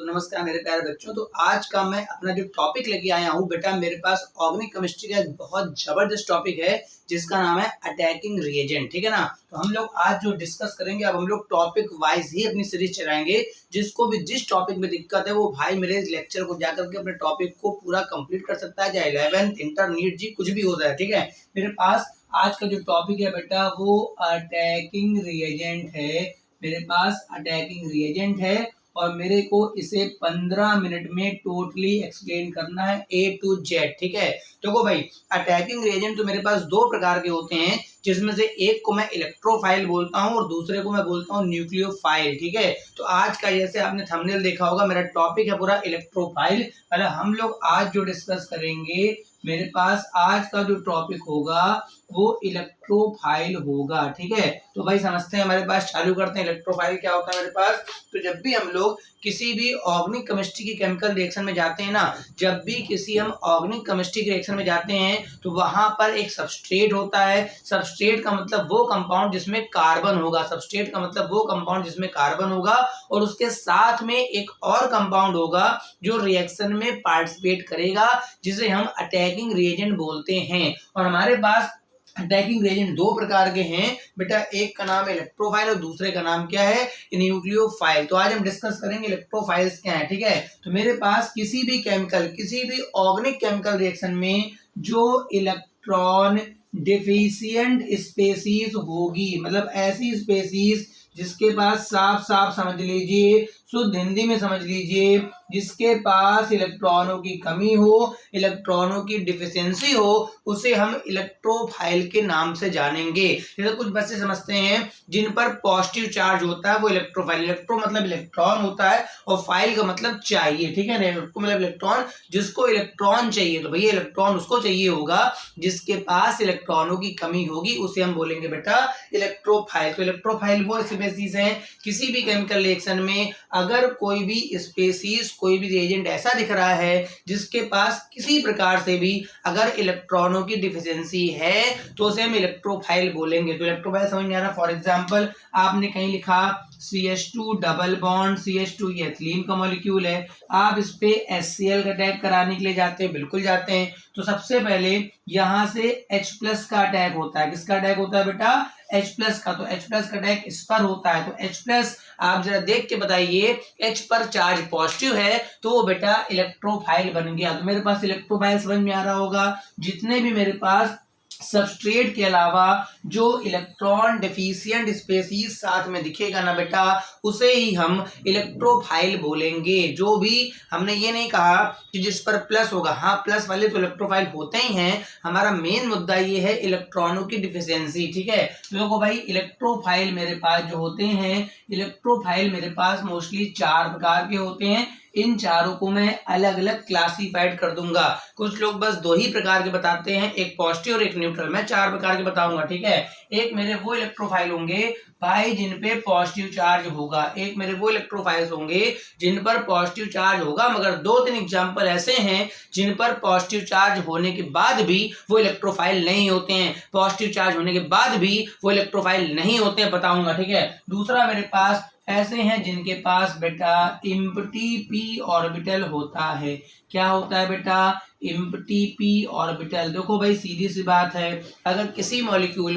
नमस्कार मेरे प्यारे बच्चों। तो आज का मैं अपना जो टॉपिक लेके आया हूँ बेटा, मेरे पास ऑर्गेनिक केमिस्ट्री का एक बहुत जबरदस्त टॉपिक है जिसका नाम है अटैकिंग रिएजेंट। ठीक है ना। तो हम लोग आज जो डिस्कस करेंगे, अब हम लोग टॉपिक वाइज ही अपनी सीरीज चलाएंगे। जिसको भी जिस टॉपिक में दिक्कत है वो भाई मेरे लेक्चर को जाकर के अपने टॉपिक को पूरा कंप्लीट कर सकता है, चाहे 11th इंटर नीट जी कुछ भी हो जाए। ठीक है। मेरे पास आज का जो टॉपिक है बेटा वो अटैकिंग रिएजेंट है। मेरे पास अटैकिंग रिएजेंट है और मेरे को इसे 15 मिनट में टोटली एक्सप्लेन करना है A to Z। ठीक है। देखो भाई, अटैकिंग रिएजेंट तो मेरे पास दो प्रकार के होते हैं, जिसमें से एक को मैं इलेक्ट्रोफाइल बोलता हूं और दूसरे को मैं बोलता हूं न्यूक्लियोफाइल। ठीक है। तो आज का जैसे आपने थंबनेल देखा होगा, मेरा टॉपिक है पूरा इलेक्ट्रोफाइल। मतलब हम लोग आज जो डिस्कस करेंगे, मेरे पास आज का जो टॉपिक होगा वो इलेक्ट्रोफाइल होगा। ठीक है। तो भाई समझते हैं, हमारे पास चालू करते हैं। इलेक्ट्रोफाइल क्या होता है मेरे पास? तो जब भी हम लोग किसी भी ऑर्गेनिक केमिस्ट्री की केमिकल रिएक्शन में जाते हैं ना, जब भी किसी हम ऑर्गेनिक केमिस्ट्री के रिएक्शन में जाते हैं तो वहां पर एक सबस्ट्रेट होता है। सबस्ट्रेट का मतलब वो कंपाउंड जिसमें कार्बन होगा। सबस्ट्रेट का मतलब वो कंपाउंड जिसमें कार्बन होगा और उसके साथ में एक और कंपाउंड होगा जो रिएक्शन में पार्टिसिपेट करेगा, जिसे हम अटैकिंग रिएजेंट बोलते हैं। और हमारे पास अटैकिंग रिएजेंट दो प्रकार के हैं बेटा, एक का नाम है इलेक्ट्रोफाइल और दूसरे का नाम क्या है? न्यूक्लियोफाइल। तो आज हम डिस्कस करेंगे इलेक्ट्रोफाइल्स क्या है। ठीक है। तो मेरे पास किसी भी केमिकल, किसी भी ऑर्गेनिक केमिकल रिएक्शन में जो इलेक्ट्रॉन डिफिशिएंट स्पेसीज होगी, मतलब ऐसी स्पेसीज जिसके पास साफ साफ समझ लीजिए, शुद्ध हिंदी में समझ लीजिए, जिसके पास इलेक्ट्रॉनों की कमी हो, इलेक्ट्रॉनों की डिफिशियंसी हो, उसे हम इलेक्ट्रोफाइल के नाम से जानेंगे। जैसे कुछ बच्चे समझते हैं जिन पर पॉजिटिव चार्ज होता है वो इलेक्ट्रोफाइल। इलेक्ट्रो मतलब इलेक्ट्रॉन होता है और फाइल का मतलब चाहिए। ठीक है ना। इलेक्ट्रो मतलब इलेक्ट्रॉन, जिसको इलेक्ट्रॉन चाहिए, तो भैया इलेक्ट्रॉन उसको चाहिए होगा जिसके पास इलेक्ट्रॉनों की कमी होगी, उसे हम बोलेंगे बेटा इलेक्ट्रोफाइल। तो इलेक्ट्रोफाइल वो स्पेसीज हैं, किसी भी केमिकल रिएक्शन में अगर कोई भी स्पेसीज, कोई भी रिएजेंट ऐसा दिख रहा है जिसके पास किसी प्रकार से भी अगर इलेक्ट्रॉनों की डिफिशियंसी है तो उसे हम इलेक्ट्रोफाइल बोलेंगे। तो इलेक्ट्रोफाइल समझ में आ रहा है? फॉर एग्जांपल आपने कहीं लिखा CH2 डबल बॉन्ड, CH2 ये एथिलीन का मॉलिक्यूल है, आप इस पे HCl का अटैक कराने के लिए जाते हैं, बिल्कुल जाते हैं। तो सबसे पहले यहां से H+ का अटैक होता है। किसका अटैक होता है बेटा? H+ का। तो H+ का अटैक इस पर होता है। तो H+ आप जरा देख के बताइए, H पर चार्ज पॉजिटिव है तो वो बेटा इलेक्ट्रोफाइल बन गया। तो मेरे पास इलेक्ट्रोफाइल समझ में आ रहा होगा। जितने भी मेरे पास सबस्ट्रेट के अलावा जो इलेक्ट्रॉन डेफिशिएंट स्पेसीज साथ में दिखेगा ना बेटा, उसे ही हम इलेक्ट्रोफाइल बोलेंगे। जो भी हमने ये नहीं कहा कि जिस पर प्लस होगा, हाँ प्लस वाले तो इलेक्ट्रोफाइल होते ही हैं। हमारा मेन मुद्दा ये है इलेक्ट्रॉनों की डिफिशियंसी। ठीक है। तो देखो भाई, इलेक्ट्रोफाइल मेरे पास जो होते हैं, इलेक्ट्रोफाइल मेरे पास मोस्टली 4 प्रकार के होते हैं। इन चारों को मैं अलग अलग क्लासिफाइड कर दूंगा। कुछ लोग बस 2 ही प्रकार के बताते हैं, एक पॉजिटिव और एक न्यूट्रल। मैं 4 प्रकार के बताऊंगा। ठीक है। एक मेरे वो इलेक्ट्रोफाइल होंगे भाई जिन पे पॉजिटिव चार्ज होगा, एक मेरे वो इलेक्ट्रोफाइल्स होंगे जिन पर पॉजिटिव चार्ज होगा, मगर 2-3 एग्जांपल ऐसे हैं जिन पर पॉजिटिव चार्ज होने के बाद भी वो इलेक्ट्रोफाइल नहीं होते हैं। पॉजिटिव चार्ज होने के बाद भी वो इलेक्ट्रोफाइल नहीं होते हैं, बताऊंगा। ठीक है। दूसरा मेरे पास ऐसे हैं जिनके पास बेटा एम्प्टी p ऑर्बिटल होता है। क्या होता है बेटा? Empty p orbital. देखो भाई, सीधी सी बात है, अगर किसी मॉलिक्यूल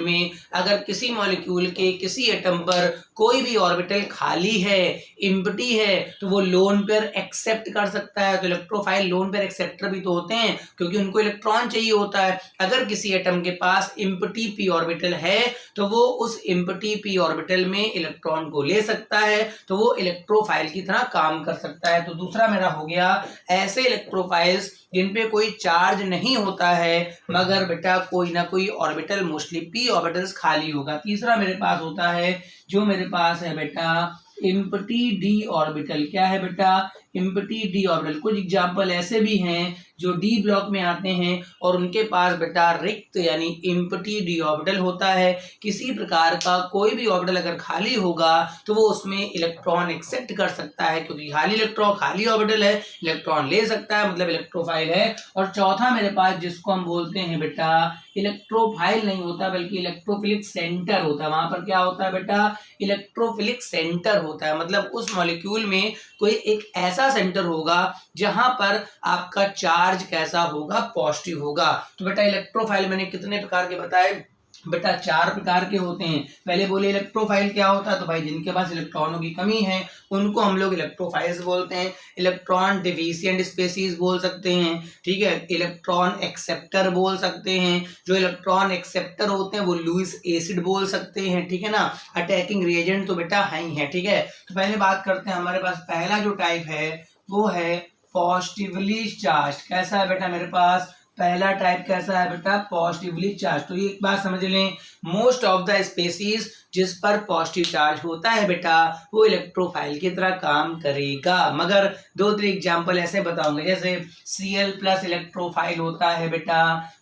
के किसी एटम पर कोई भी ऑर्बिटल खाली है, एम्प्टी है, तो वो लोन पेयर एक्सेप्ट कर सकता है। तो इलेक्ट्रोफाइल लोन पेयर एक्सेप्टर भी तो होते हैं क्योंकि उनको इलेक्ट्रॉन चाहिए होता है। अगर किसी एटम के पास एम्प्टी p ऑर्बिटल है तो वो उस एम्प्टी p ऑर्बिटल में इलेक्ट्रॉन को ले सकता है, तो वो इलेक्ट्रोफाइल की तरह काम कर सकता है। तो दूसरा मेरा हो गया ऐसे इलेक्ट्रोफाइल्स जिन पे कोई चार्ज नहीं होता है मगर बेटा कोई ना कोई ऑर्बिटल, मोस्टली p ऑर्बिटल्स खाली होगा। तीसरा मेरे पास होता है, जो मेरे पास है बेटा एम्प्टी d ऑर्बिटल। क्या है बेटा? Empty d orbital. कुछ एग्जांपल ऐसे भी हैं जो डी ब्लॉक में आते हैं और उनके पास बेटा रिक्त यानी एम्प्टी डी ऑर्बिटल होता है। किसी प्रकार का कोई भी ऑर्बिटल अगर खाली होगा तो वो उसमें इलेक्ट्रॉन एक्सेप्ट कर सकता है, क्योंकि खाली ऑर्बिटल है, इलेक्ट्रॉन ले सकता है, मतलब इलेक्ट्रोफाइल है। और चौथा मेरे पास जिसको हम बोलते हैं बेटा इलेक्ट्रोफाइल नहीं होता बल्कि इलेक्ट्रोफिलिक सेंटर होता है। वहां पर क्या होता है बेटा, इलेक्ट्रोफिलिक सेंटर होता है, मतलब उस मॉलिक्यूल में कोई एक ऐसा सेंटर होगा जहां पर आपका चार्ज कैसा होगा, पॉजिटिव होगा। तो बेटा इलेक्ट्रोफाइल मैंने कितने प्रकार के बताए बेटा, 4 प्रकार के होते हैं। पहले बोले इलेक्ट्रोफाइल क्या होता है, तो भाई जिनके पास इलेक्ट्रॉनों की कमी है उनको हम लोग इलेक्ट्रोफाइल्स बोलते हैं। इलेक्ट्रॉन डिफिशिएंट स्पीसीज बोल सकते हैं, ठीक है। इलेक्ट्रॉन एक्सेप्टर बोल सकते हैं, जो इलेक्ट्रॉन एक्सेप्टर होते हैं वो लुईस एसिड बोल सकते हैं, ठीक है ना। अटैकिंग रिएजेंट तो बेटा है ही है, ठीक है। तो पहले बात करते हैं, हमारे पास पहला जो टाइप है वो है पॉजिटिवली चार्ज। कैसा है बेटा, मेरे पास पहला टाइप कैसा है बेटा, पॉजिटिवली चार्ज। तो ये एक बात समझ लें, मोस्ट ऑफ द स्पीसीज जिस पर पॉजिटिव चार्ज होता है बेटा वो इलेक्ट्रोफाइल की तरह काम करेगा। मगर 2-3 एग्जांपल ऐसे बताऊंगे, जैसे Cl प्लस इलेक्ट्रोफाइल होता है बेटा,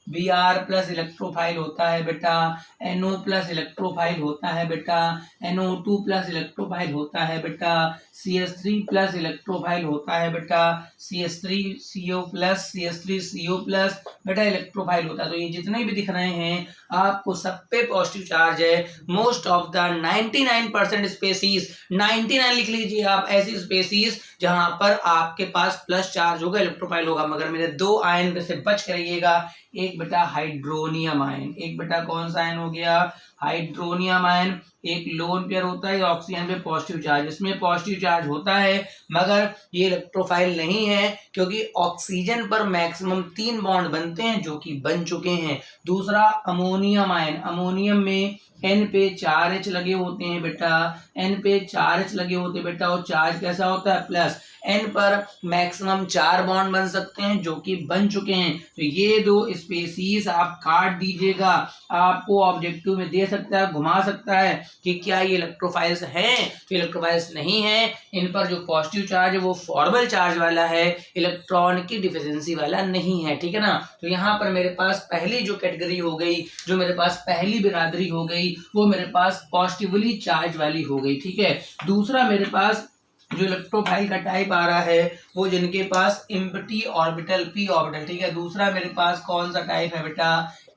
Br प्लस इलेक्ट्रोफाइल होता है बेटा, NO प्लस इलेक्ट्रोफाइल होता है बेटा, NO2 प्लस इलेक्ट्रोफाइल होता है बेटा, CH3 प्लस इलेक्ट्रोफाइल होता है बेटा, CH3CO प्लस, CH3CO प्लस बेटा इलेक्ट्रोफाइल होता है। तो ये जितने भी दिख रहे हैं आपको सब पे पॉजिटिव चार्ज है। मोस्ट ऑफ द 99% स्पेसीज, 99 लिख लीजिए आप, ऐसी स्पेसीज जहां पर आपके पास प्लस चार्ज होगा, इलेक्ट्रोफाइल होगा। मगर मेरे 2 आयन में से बच के रहिएगा, एक बेटा हाइड्रोनियम आयन, एक बेटा कौन सा आयन हो गया, हाइड्रोनियम आयन। एक लोन पेयर होता है ऑक्सीजन पे पॉजिटिव चार्ज, इसमें पॉजिटिव चार्ज होता है मगर ये इलेक्ट्रोफाइल नहीं है, क्योंकि ऑक्सीजन पर मैक्सिमम 3 बॉन्ड बनते हैं जो कि बन चुके हैं। दूसरा अमोनियम आयन, अमोनियम में N पे 4 H लगे होते हैं बेटा, N पे 4 H लगे होते हैं बेटा, और चार्ज कैसा होता है प्लस। N पर मैक्सिमम 4 बॉन्ड बन सकते हैं जो कि बन चुके हैं। तो ये 2 स्पेसीज आप काट दीजिएगा, आपको ऑब्जेक्टिव में दे सकता है, घुमा सकता है कि क्या ये इलेक्ट्रोफाइल्स हैं, तो इलेक्ट्रोफाइल्स नहीं है। इन पर जो पॉजिटिव चार्ज है वो फॉर्मल चार्ज वाला है, इलेक्ट्रॉन की डिफिशिएंसी वाला नहीं है, ठीक है ना। तो यहाँ पर मेरे पास पहली जो कैटेगरी हो गई, जो मेरे पास पहली बिरादरी हो गई, वो मेरे पास पॉजिटिवली चार्ज वाली हो गई, ठीक है। दूसरा मेरे पास जो इलेक्ट्रोफाइल का टाइप आ रहा है वो जिनके पास एम्प्टी ऑर्बिटल p ऑर्बिटल, ठीक है। दूसरा मेरे पास कौन सा टाइप है बेटा,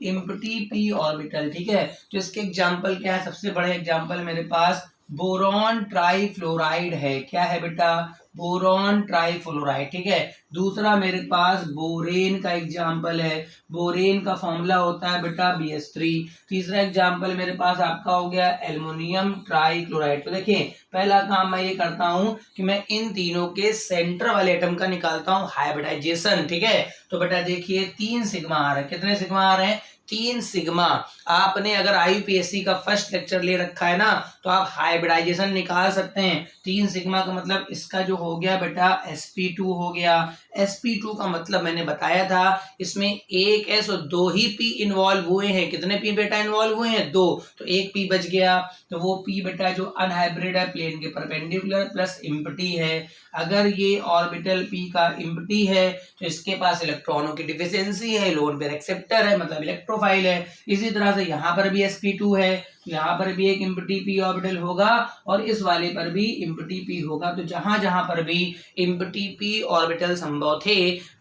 एम्प्टी p ऑर्बिटल, ठीक है। तो इसके एग्जांपल क्या है, सबसे बड़े एग्जांपल मेरे पास बोरॉन ट्राइफ्लोराइड है। क्या है बेटा, बोरॉन ट्राइफ्लोराइड, ठीक है। दूसरा मेरे पास बोरेन का एग्जाम्पल है, बोरेन का फॉर्मूला होता है बेटा BS3। तीसरा एग्जाम्पल मेरे पास आपका हो गया एल्युमिनियम ट्राइक्लोराइड। तो देखिए पहला काम मैं ये करता हूं कि मैं इन तीनों के सेंटर वाले एटम का निकालता हूं हाइब्रिडाइजेशन, ठीक है। तो बेटा देखिए 3 सिग्मा आ रहे हैं, कितने सिग्मा आ रहे हैं, 3 सिग्मा। आपने अगर IUPAC का फर्स्ट लेक्चर ले रखा है ना तो आप हाइब्रिडाइजेशन निकाल सकते हैं। 3 सिग्मा का मतलब इसका जो हो गया बेटा sp2 हो गया। sp2 का मतलब मैंने बताया था इसमें एक s और 2 ही p इन्वॉल्व हुए हैं। कितने p बेटा इन्वॉल्व हुए हैं, 2, तो एक p बच गया। तो वो p बेटा जो अनहाइब्रिड है, प्लेन के परपेंडिकुलर प्लस एम्प्टी है। अगर ये ऑर्बिटल p का एम्प्टी है तो इसके पास इलेक्ट्रॉनों की डिफिशिएंसी है, लोन पेयर एक्सेप्टर है, मतलब इलेक्ट्रोफाइल है। इसी तरह से यहाँ पर भी sp2 है, यहाँ पर भी एक एम्प्टी p ऑर्बिटल होगा और इस वाले पर भी एम्प्टी p होगा। तो जहां जहां पर भी एम्प्टी p ऑर्बिटल संभव थे,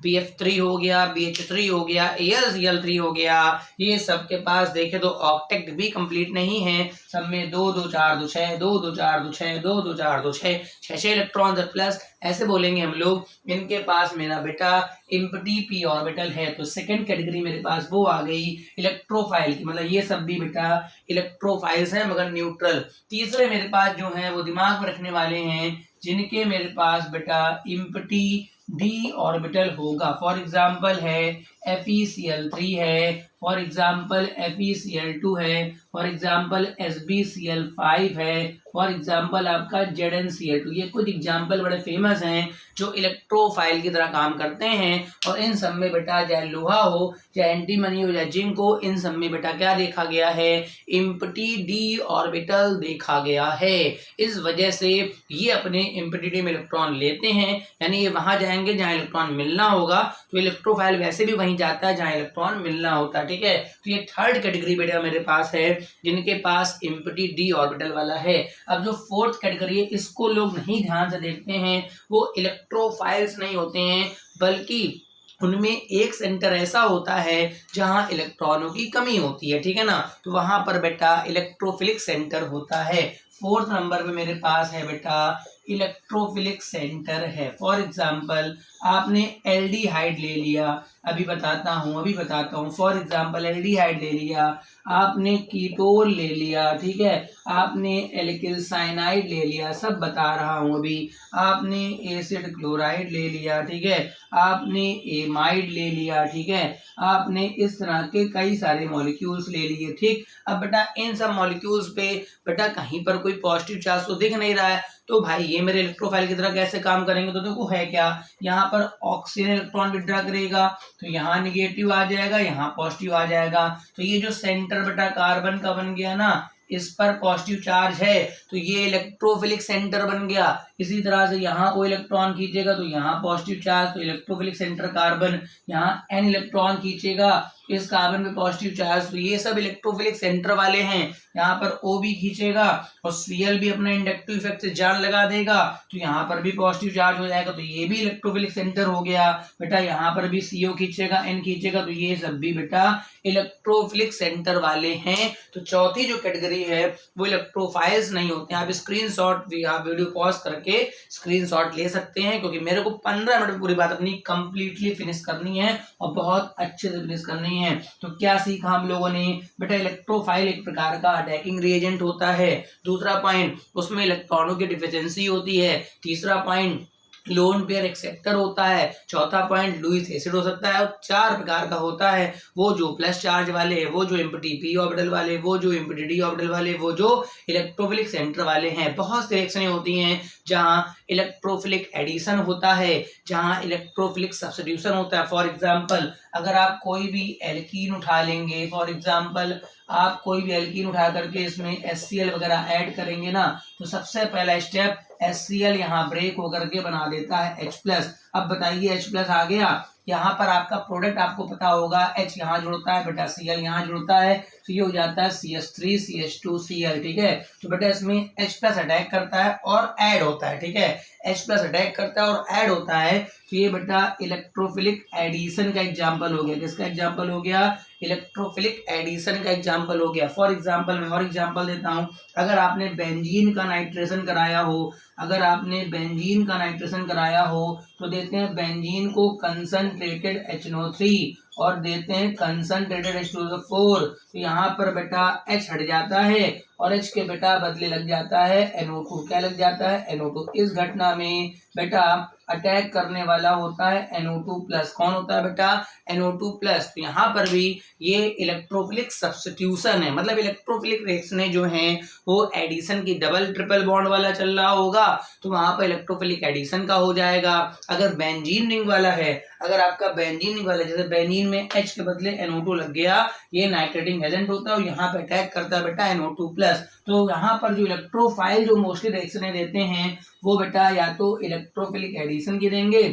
BF3 हो गया, BH3 हो गया, AlCl3 हो गया, ये सब के पास देखे तो ऑक्टेट भी कंप्लीट नहीं है। सब में 2 2 4 2 6 2 2 4 2 6 2 2 4 2 6 6 इलेक्ट्रॉन प्लस, ऐसे बोलेंगे हम लोग। इनके पास मेरा बेटा एम्प्टी p ऑर्बिटल है। तो सेकंड कैटेगरी मेरे पास वो आ गई इलेक्ट्रोफाइल की, मतलब ये सब भी बेटा इलेक्ट्रोफाइल्स हैं मगर न्यूट्रल। तीसरे मेरे पास जो है वो दिमाग में रखने वाले हैं जिनके मेरे पास बेटा एम्प्टी d ऑर्बिटल होगा। फॉर एग्जांपल है FeCl3 है, फॉर एग्जाम्पल FeCl2 है, फॉर एग्जाम्पल SbCl5 है, फॉर एग्जाम्पल आपका ZnCl2। ये कुछ एग्जाम्पल बड़े फेमस हैं जो इलेक्ट्रोफाइल की तरह काम करते हैं। और इन सब में बेटा चाहे लोहा हो, चाहे एंटीमनी हो, चाहे जिंक हो, इन सब में बेटा क्या देखा गया है, एम्प्टी d ऑर्बिटल देखा गया है। इस वजह से ये अपने इम्पिडिडी में इलेक्ट्रॉन लेते हैं, यानी ये वहां जाएंगे जहां इलेक्ट्रॉन मिलना होगा, तो इलेक्ट्रोफाइल वैसे भी वहीं जाता है जहां इलेक्ट्रॉन मिलना होता है, ठीक है। तो ये थर्ड कैटेगरी बेटा मेरे पास है जिनके पास इम्पिडी ऑर्बिटल वाला है। अब जो फोर्थ कैटेगरी है इसको लोग नहीं ध्यान से देखते हैं, वो इलेक्ट्रोफाइल्स नहीं होते हैं, बल्कि उनमें एक सेंटर ऐसा होता है जहां इलेक्ट्रॉनों की कमी होती है, ठीक है ना। तो वहां पर बेटा इलेक्ट्रोफिलिक सेंटर होता है। फोर्थ नंबर पे मेरे पास है बेटा इलेक्ट्रोफिलिक सेंटर है। फॉर एग्जाम्पल आपने एल्डिहाइड ले लिया, अभी बताता हूँ। फॉर एग्जाम्पल एल्डिहाइड ले लिया, आपने कीटोन ले लिया, ठीक है, आपने एल्किल साइनाइड ले लिया, सब बता रहा हूँ अभी, आपने एसिड क्लोराइड ले लिया, ठीक है, आपने एमाइड ले लिया, ठीक है, आपने इस तरह के कई सारे मॉलिक्यूल्स ले लिए, ठीक। अब बेटा इन सब मॉलिक्यूल्स पे बेटा कहीं पर कोई पॉजिटिव चार्ज तो दिख नहीं रहा है, तो भाई ये मेरे इलेक्ट्रोफाइल की तरह कैसे काम करेंगे। तो देखो है क्या, यहाँ पर ऑक्सीजन इलेक्ट्रॉन विड्रॉ करेगा तो यहाँ निगेटिव आ जाएगा, यहाँ पॉजिटिव आ जाएगा। तो ये जो सेंटर बेटा कार्बन का बन गया ना, इस पर पॉजिटिव चार्ज है तो ये इलेक्ट्रोफिलिक सेंटर बन गया। इसी तरह से यहाँ कोई इलेक्ट्रॉन खींचेगा तो यहाँ पॉजिटिव चार्ज, तो इलेक्ट्रोफिलिक सेंटर कार्बन, यहाँ n इलेक्ट्रॉन खींचेगा इस कार्बन पे पॉजिटिव चार्ज, तो ये सब इलेक्ट्रोफिलिक सेंटर वाले हैं। यहाँ पर O भी खींचेगा और Cl भी अपना इंडक्टिव इफेक्ट से जान लगा देगा, तो यहाँ पर भी पॉजिटिव चार्ज हो जाएगा, तो ये भी इलेक्ट्रोफिलिक सेंटर हो गया। बेटा यहाँ पर भी CO खींचेगा, N खींचेगा, तो ये सब भी बेटा इलेक्ट्रोफिलिक सेंटर वाले हैं। तो चौथी जो कैटेगरी है वो इलेक्ट्रोफाइल्स नहीं होते हैं। आप स्क्रीनशॉट भी, आप वीडियो पॉज करके स्क्रीनशॉट ले सकते हैं, क्योंकि मेरे को 15 मिनट में पूरी बात अपनी कंप्लीटली फिनिश करनी है और बहुत अच्छे से फिनिश करनी है। तो क्या सीखा हम लोगों ने बेटा, इलेक्ट्रोफाइल एक प्रकार का अटैकिंग रिएजेंट होता है। दूसरा पॉइंट, उसमें इलेक्ट्रॉनों की डिफिशिएंसी होती है। तीसरा पॉइंट, लोन पेयर एक्सेप्टर होता है। चौथा पॉइंट, लुईस एसिड हो सकता है। और 4 प्रकार का होता है, वो जो प्लस चार्ज वाले, वो जो एम्प्टी पी ऑर्बिटल वाले, वो जो एम्प्टी डी ऑर्बिटल वाले, वो जो इलेक्ट्रोफिलिक सेंटर वाले हैं। बहुत से रिएक्शनें होती हैं जहां इलेक्ट्रोफिलिक एडिशन होता है, जहां इलेक्ट्रोफिलिक सब्स्टिट्यूशन होता है। फॉर एग्जांपल अगर आप कोई भी एल्कीन उठा लेंगे, फॉर एग्जांपल आप कोई भी एल्कीन उठा करके इसमें HCl वगैरह ऐड करेंगे ना, तो सबसे पहला स्टेप HCl यहाँ ब्रेक होकर के बना देता है H+। अब बताइए H+ आ गया, यहाँ पर आपका प्रोडक्ट आपको पता होगा, H यहाँ जुड़ता है बेटा, Cl यहाँ जुड़ता है, तो ये हो जाता है CH3 CH2 Cl, ठीक है। तो बेटा इसमें H+ अटैक करता है और ऐड होता है, ठीक है, H+ अटैक करता है और ऐड होता है, तो ये बेटा इलेक्ट्रोफिलिक एडिशन का एग्जाम्पल हो गया। किसका एग्जाम्पल हो गया, इलेक्ट्रोफिलिक एडिशन का एग्जाम्पल हो गया। फॉर एग्जाम्पल मैं और एग्जाम्पल देता हूँ, अगर आपने बेंजीन का नाइट्रेशन कराया हो, अगर आपने बेंजीन का नाइट्रेशन कराया हो, तो देते हैं बेंजीन को कंसंट्रेटेड HNO3 और देते हैं कंसंट्रेटेड H2O4, तो यहाँ पर बेटा H हट जाता है और H के बेटा बदले लग जाता है NO2। क्या लग जाता है, NO2। इस घटना में बेटा अटैक करने वाला होता है NO2+। कौन होता है बेटा, NO2+। तो यहाँ पर भी ये इलेक्ट्रोफिलिक सब्स्टिट्यूशन है, मतलब इलेक्ट्रोफिलिक रिएक्शनें जो हैं वो एडिशन की डबल ट्रिपल बॉन्ड वाला चल रहा होगा, तो वहां पर इलेक्ट्रोफिलिक एडिशन का हो जाएगा। अगर बेंजीन रिंग वाला है, अगर आपका बेंजीन रिंग वाला, जैसे बेंजीन में H के बदले NO2 लग गया, ये नाइट्रेटिंग एजेंट होता है और यहाँ पे अटैक करता है बेटा NO2+। तो यहाँ पर जो इलेक्ट्रोफाइल जो मोस्टली रिएक्शनें देते हैं वो बेटा या तो इलेक्ट्रोफिलिक एडिशन की देंगे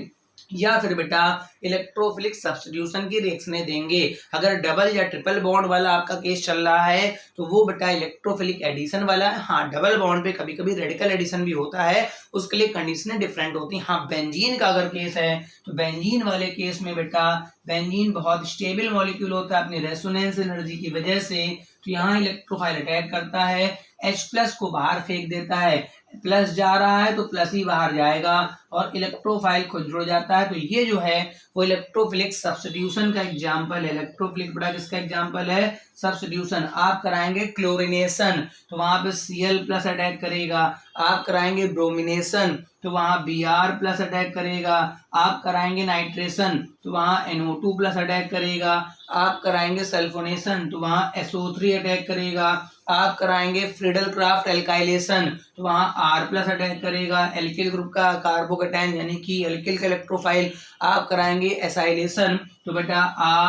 या फिर बेटा इलेक्ट्रोफिलिक सब्स्टिट्यूशन की रिएक्शनें देंगे। अगर डबल या ट्रिपल बॉन्ड वाला आपका केस चल रहा है तो वो बेटा इलेक्ट्रोफिलिक एडिशन वाला है। हाँ, डबल बॉन्ड पे कभी कभी रेडिकल एडिशन भी होता है, उसके लिए कंडीशनें डिफरेंट होती हैं। हाँ, बेंजीन का अगर केस है तो बेंजीन वाले केस में बेटा बेंजीन बहुत स्टेबल मॉलिक्यूल होता है अपनी रेजोनेंस एनर्जी की वजह से, तो यहाँ इलेक्ट्रोफाइल अटैक करता है, H+ को बाहर फेंक देता है, प्लस जा रहा है तो प्लस ही बाहर जाएगा और इलेक्ट्रोफाइल खुद जुड़ जाता है। तो ये जो है वो इलेक्ट्रोफिलिक सब्स्टिट्यूशन का एग्जांपल है। इलेक्ट्रोफिलिक बेटा किसका एग्जांपल है, सब्स्टिट्यूशन। आप कराएंगे क्लोरिनेशन तो वहां पे Cl+ अटैक करेगा, आप कराएंगे ब्रोमिनेशन तो वहां Br+ अटैक करेगा, आप कराएंगे नाइट्रेशन तो वहां NO2+ अटैक करेगा, आप कराएंगे सल्फोनेशन तो वहाँ SO3 अटैक करेगा। आप कराएंगे फ्रीडल क्राफ्ट एल्काइलेशन तो वहाँ R+ अटैक करेगा, एल्किल ग्रुप का कार्बोकैटायन यानी कि एल्किल का इलेक्ट्रोफाइल। आप कराएंगे एसाइलेशन तो बेटा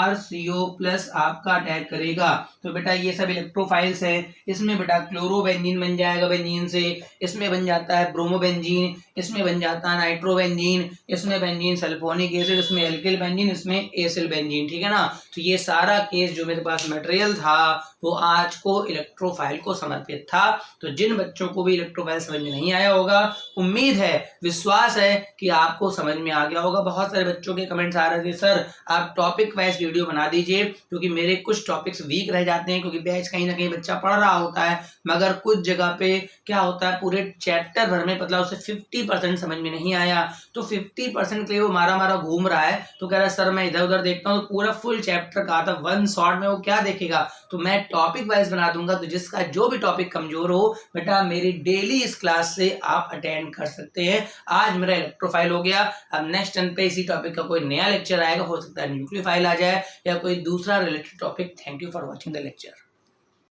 RCO+ आपका अटैक करेगा। तो बेटा ये सब इलेक्ट्रोफाइल्स है। इसमें बेटा क्लोरोबेंजीन बन जाएगा बेंजीन से, इसमें बन जाता है ब्रोमोबेंजीन, इसमें बन जाता है नाइट्रोबेंजीन, इसमें बेंजीन सल्फोनिक एसिड, इसमें एल्किल बेंजीन, इसमें एसिल बेंजीन। ठीक है ना। तो ये सारा केस जो मेरे पास मटेरियल था वो आज को इलेक्ट्रोफाइल को समर्पित था। तो जिन बच्चों को भी इलेक्ट्रोफाइल समझ में नहीं आया होगा, उम्मीद है, विश्वास है कि आपको समझ में आ गया होगा। बहुत सारे बच्चों के कमेंट्स आ रहे थे सर आप टॉपिक वाइज वीडियो बना दीजिए, क्योंकि मेरे कुछ टॉपिक्स वीक रह जाते हैं, क्योंकि बैच कहीं ना कहीं बच्चा पढ़ रहा होता है मगर कुछ जगह पे क्या होता है पूरे चैप्टर भर में मतलब उसे 50% समझ में नहीं आया, तो 50% के लिए वो मारा घूम रहा है। तो कह रहा है सर मैं इधर उधर देखता हूँ, तो पूरा फुल चैप्टर का था वन शॉट में वो क्या देखेगा। तो मैं टॉपिक वाइज बना दूंगा, तो जिसका जो भी टॉपिक कमजोर हो बेटा मेरी डेली इस क्लास से आप अटेंड कर सकते हैं। आज मेरा इलेक्ट्रोफाइल हो गया, अब नेक्स्ट टर्न पे इसी टॉपिक का कोई नया लेक्चर आएगा, हो सकता है न्यूक्लियोफाइल आ जाए या कोई दूसरा related topic. Thank you for watching the lecture.